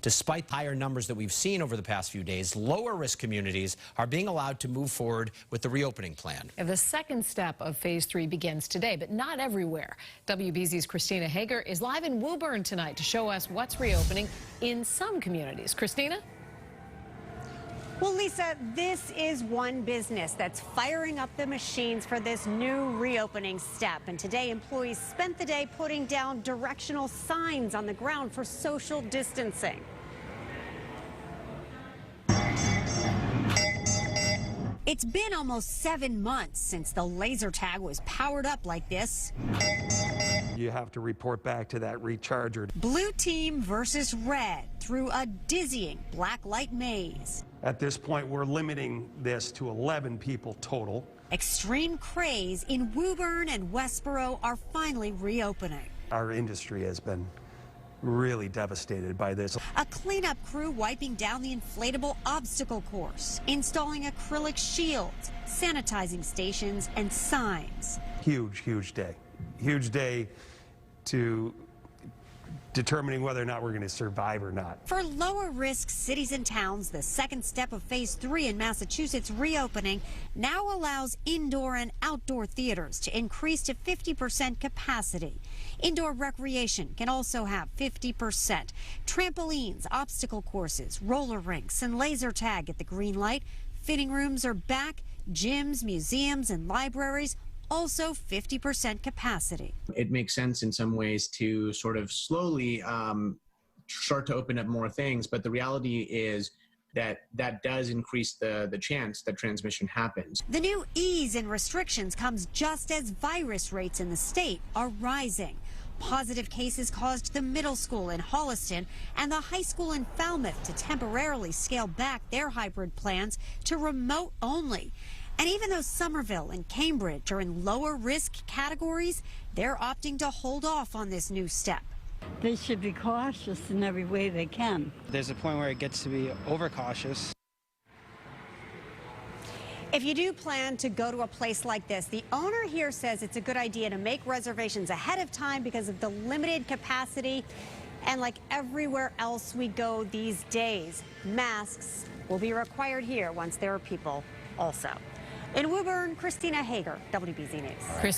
Despite higher numbers that we've seen over the past few days, lower risk communities are being allowed to move forward with the reopening plan. The second step of phase 3 begins today, but not everywhere. WBZ's Christina Hager is live in Woburn tonight to show us what's reopening in some communities. Christina? Well, Lisa, this is one business that's firing up the machines for this new reopening step. And today, employees spent the day putting down directional signs on the ground for social distancing. It's been almost 7 months since the laser tag was powered up like this. You have to report back to that recharger. Blue team versus red through a dizzying black light maze. At this point, we're limiting this to 11 people total. Extreme craze in Woburn and Westboro are finally reopening. Our industry has been really devastated by this. A cleanup crew wiping down the inflatable obstacle course, installing acrylic shields, sanitizing stations, and signs. Huge, huge day. Huge day to determining whether or not we're going to survive or not. For lower risk cities and towns, the second step of phase 3 in Massachusetts reopening now allows indoor and outdoor theaters to increase to 50% capacity. Indoor recreation can also have 50%. Trampolines, obstacle courses, roller rinks, and laser tag at the green light. Fitting rooms are back. Gyms, museums, and libraries also 50% capacity. It makes sense in some ways to sort of slowly start to open up more things, but the reality is that does increase the chance that transmission happens. The new ease in restrictions comes just as virus rates in the state are rising. Positive cases caused the middle school in Holliston and the high school in Falmouth to temporarily scale back their hybrid plans to remote only. And even though Somerville and Cambridge are in lower risk categories, they're opting to hold off on this new step. They should be cautious in every way they can. There's a point where it gets to be overcautious. If you do plan to go to a place like this, the owner here says it's a good idea to make reservations ahead of time because of the limited capacity. And like everywhere else we go these days, masks will be required here once there are people also. In Woburn, Christina Hager, WBZ News.